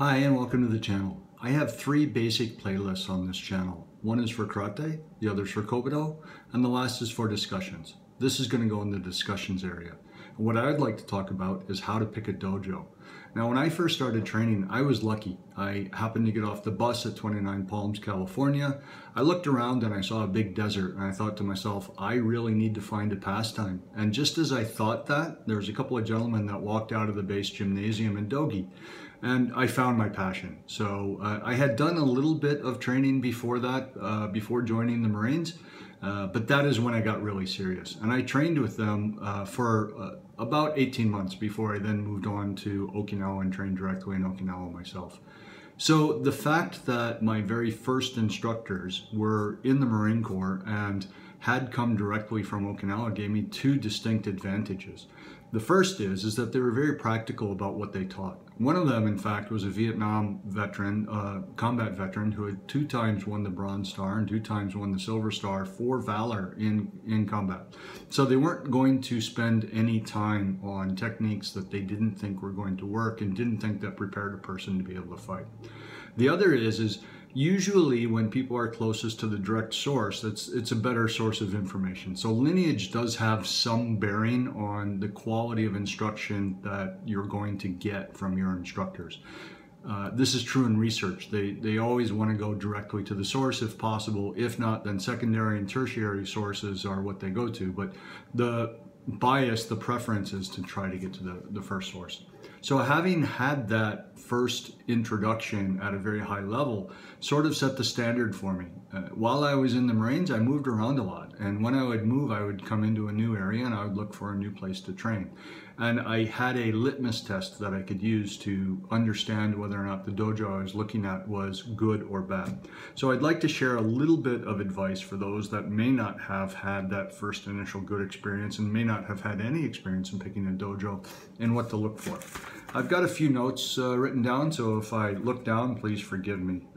Hi and welcome to the channel. I have three basic playlists on this channel. One is for karate, the other is for kobudo, and the last is for discussions. This is going to go in the discussions area. And what I'd like to talk about is how to pick a dojo. Now when I first started training, I was lucky. I happened to get off the bus at 29 Palms, California. I looked around and I saw a big desert and I thought to myself, I really need to find a pastime. And just as I thought that, there was a couple of gentlemen that walked out of the base gymnasium in Dojo. And I found my passion. So I had done a little bit of training before that, before joining the Marines, but that is when I got really serious. And I trained with them for about 18 months before I then moved on to Okinawa and trained directly in Okinawa myself. So the fact that my very first instructors were in the Marine Corps and had come directly from Okinawa gave me two distinct advantages. The first is that they were very practical about what they taught. One of them, in fact, was a Vietnam veteran, combat veteran, who had 2 times won the Bronze Star and 2 times won the Silver Star for valor in combat. So they weren't going to spend any time on techniques that they didn't think were going to work and didn't think that prepared a person to be able to fight. The other is usually when people are closest to the direct source, it's a better source of information. So lineage does have some bearing on the quality of instruction that you're going to get from your instructors. This is true in research. They always want to go directly to the source if possible. If not, then secondary and tertiary sources are what they go to. But the bias, the preference is to try to get to the first source. So having had that first introduction at a very high level sort of set the standard for me. While I was in the Marines, I moved around a lot. And when I would move, I would come into a new area and I would look for a new place to train. And I had a litmus test that I could use to understand whether or not the dojo I was looking at was good or bad. So I'd like to share a little bit of advice for those that may not have had that first initial good experience and may not have had any experience in picking a dojo and what to look for. I've got a few notes written down, so if I look down, please forgive me.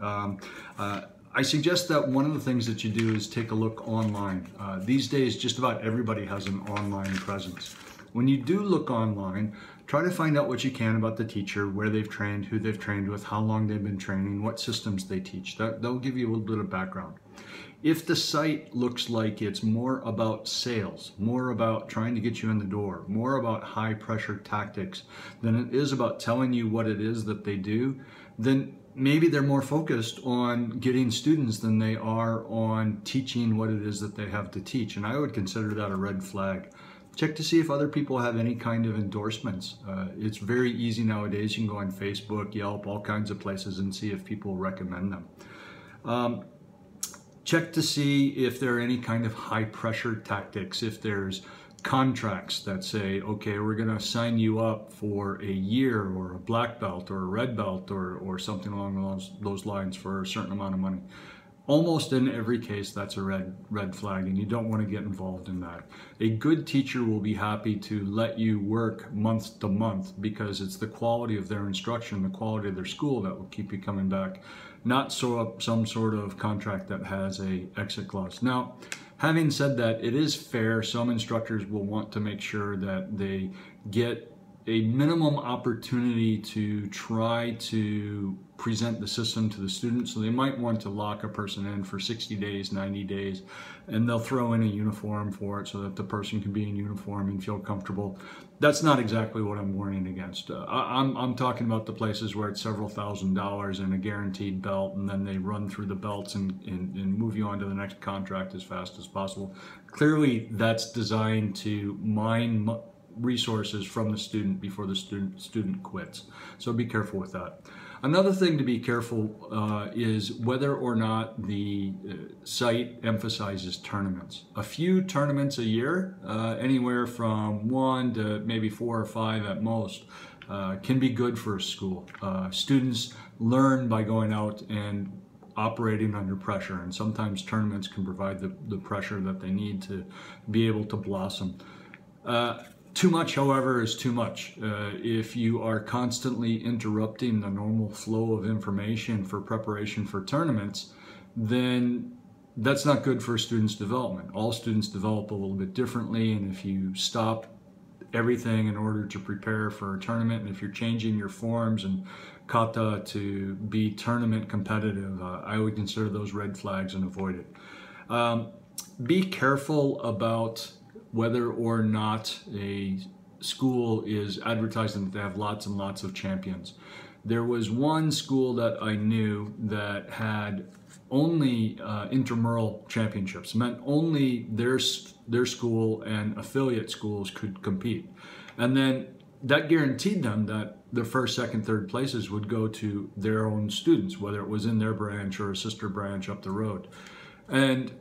I suggest that one of the things that you do is take a look online. These days, just about everybody has an online presence. When you do look online, try to find out what you can about the teacher, where they've trained, who they've trained with, how long they've been training, what systems they teach. That'll give you a little bit of background. If the site looks like it's more about sales, more about trying to get you in the door, more about high pressure tactics than it is about telling you what it is that they do, then maybe they're more focused on getting students than they are on teaching what it is that they have to teach. And I would consider that a red flag. Check to see if other people have any kind of endorsements. It's very easy nowadays. You can go on Facebook, Yelp, all kinds of places and see if people recommend them. Check to see if there are any kind of high pressure tactics, if there's contracts that say, okay, we're going to sign you up for a year or a black belt or a red belt or something along those lines for a certain amount of money. Almost in every case, that's a red flag, and you don't want to get involved in that. A good teacher will be happy to let you work month to month because it's the quality of their instruction, the quality of their school that will keep you coming back, not some sort of contract that has a exit clause. Now, having said that, it is fair. Some instructors will want to make sure that they get a minimum opportunity to try to present the system to the student. So they might want to lock a person in for 60 days, 90 days, and they'll throw in a uniform for it so that the person can be in uniform and feel comfortable. That's not exactly what I'm warning against. I'm talking about the places where it's several $1,000s and a guaranteed belt, and then they run through the belts and move you on to the next contract as fast as possible. Clearly, that's designed to mine resources from the student before the student quits. So be careful with that. Another thing to be careful is whether or not the site emphasizes tournaments. A few tournaments a year, anywhere from 1 to maybe 4 or 5 at most, can be good for a school. Students learn by going out and operating under pressure, and sometimes tournaments can provide the pressure that they need to be able to blossom. Too much, however, is too much. If you are constantly interrupting the normal flow of information for preparation for tournaments, then that's not good for students' development. All students develop a little bit differently, and if you stop everything in order to prepare for a tournament. And if you're changing your forms and kata to be tournament competitive, I would consider those red flags and avoid it. Be careful about whether or not a school is advertising that they have lots and lots of champions. There was one school that I knew that had only intramural championships, meant only their school and affiliate schools could compete. And then that guaranteed them that the first, second, third places would go to their own students, whether it was in their branch or a sister branch up the road. And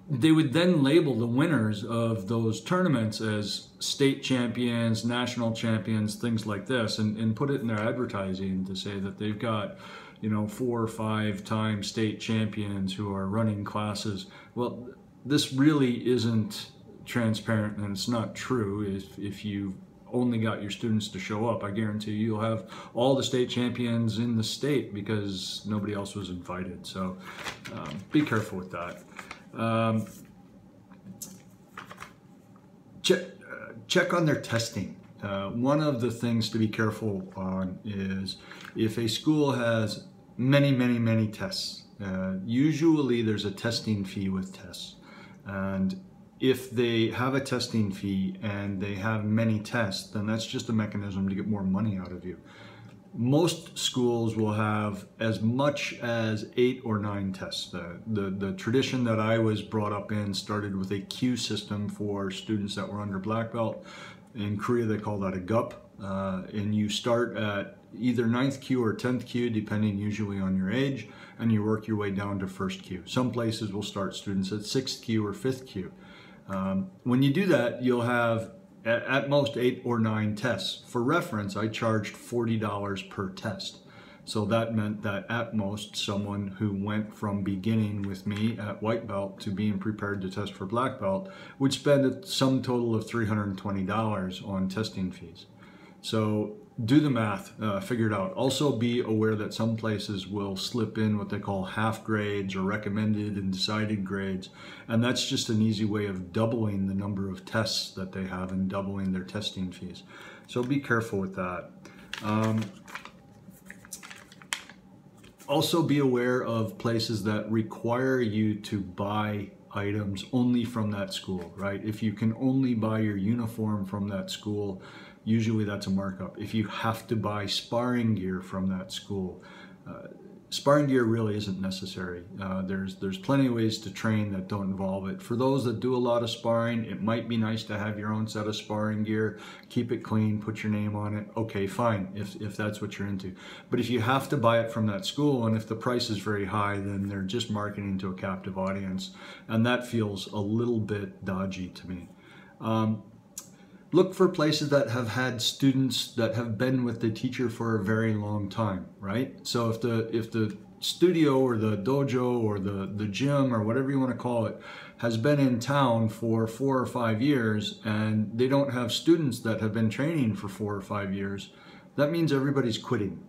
they would then label the winners of those tournaments as state champions, national champions, things like this, and put it in their advertising to say that they've got, you know, 4 or 5 time state champions who are running classes. Well, this really isn't transparent, and it's not true. If you only got your students to show up, I guarantee you'll have all the state champions in the state because nobody else was invited. So be careful with that. Check on their testing. One of the things to be careful on is if a school has many tests, usually there's a testing fee with tests. And if they have a testing fee and they have many tests, then that's just a mechanism to get more money out of you. Most schools will have as much as 8 or 9 tests. The tradition that I was brought up in started with a queue system for students that were under black belt. In Korea, they call that a GUP. And you start at either 9th queue or 10th queue, depending usually on your age, and you work your way down to 1st queue. Some places will start students at 6th queue or 5th queue. When you do that, you'll have at most 8 or 9 tests. For reference, I charged $40 per test. So that meant that at most someone who went from beginning with me at white belt to being prepared to test for black belt would spend a sum total of $320 on testing fees. So do the math, figure it out. Also be aware that some places will slip in what they call half grades or recommended and decided grades. And that's just an easy way of doubling the number of tests that they have and doubling their testing fees. So be careful with that. Also be aware of places that require you to buy items only from that school, right? If you can only buy your uniform from that school, usually that's a markup. If you have to buy sparring gear from that school, sparring gear really isn't necessary. There's plenty of ways to train that don't involve it. For those that do a lot of sparring, it might be nice to have your own set of sparring gear, keep it clean, put your name on it. Okay, fine, if that's what you're into. But if you have to buy it from that school, and if the price is very high, then they're just marketing to a captive audience. And that feels a little bit dodgy to me. Look for places that have had students that have been with the teacher for a very long time, right? So if the studio or the dojo or the gym or whatever you want to call it has been in town for 4 or 5 years and they don't have students that have been training for 4 or 5 years, that means everybody's quitting.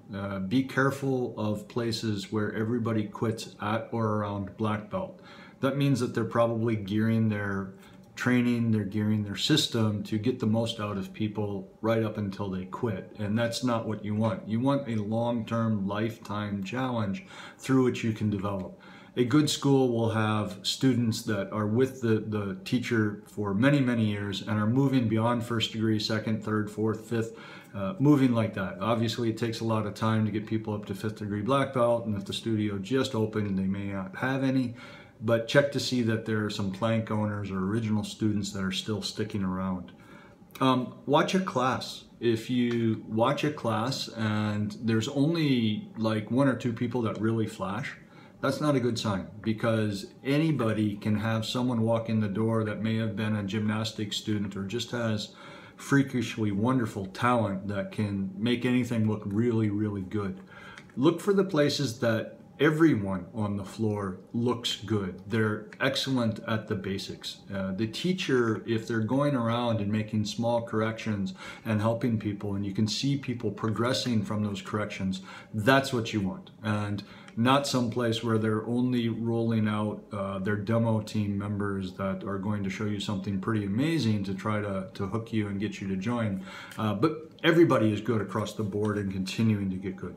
Be careful of places where everybody quits at or around black belt. That means that they're probably gearing their training, they're gearing their system to get the most out of people right up until they quit. And that's not what you want. You want a long-term, lifetime challenge through which you can develop. A good school will have students that are with the teacher for many years and are moving beyond first degree, second, third, fourth, fifth, moving like that. Obviously, it takes a lot of time to get people up to 5th degree black belt, and if the studio just opened, they may not have any. But check to see that there are some plank owners or original students that are still sticking around. Watch a class. If you watch a class and there's only like 1 or 2 people that really flash, that's not a good sign, because anybody can have someone walk in the door that may have been a gymnastics student or just has freakishly wonderful talent that can make anything look really good. Look for the places that everyone on the floor looks good. They're excellent at the basics. The teacher, if they're going around and making small corrections and helping people, and you can see people progressing from those corrections, that's what you want. And not some place where they're only rolling out their demo team members that are going to show you something pretty amazing to try to hook you and get you to join. But everybody is good across the board and continuing to get good.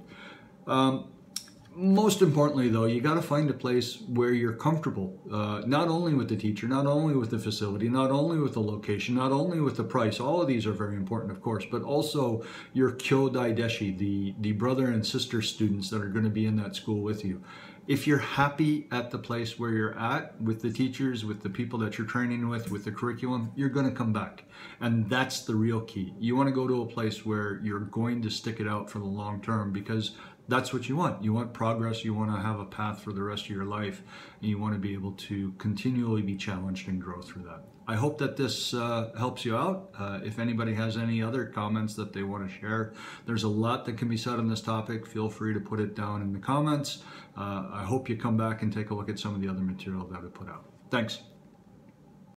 Most importantly, though, you got to find a place where you're comfortable, not only with the teacher, not only with the facility, not only with the location, not only with the price. All of these are very important, of course, but also your kyodai deshi, the brother and sister students that are going to be in that school with you. If you're happy at the place where you're at, with the teachers, with the people that you're training with the curriculum, you're going to come back. And that's the real key. You want to go to a place where you're going to stick it out for the long term, because that's what you want. You want progress. You want to have a path for the rest of your life. And you want to be able to continually be challenged and grow through that. I hope that this helps you out. If anybody has any other comments that they want to share, there's a lot that can be said on this topic. Feel free to put it down in the comments. I hope you come back and take a look at some of the other material that I put out. Thanks.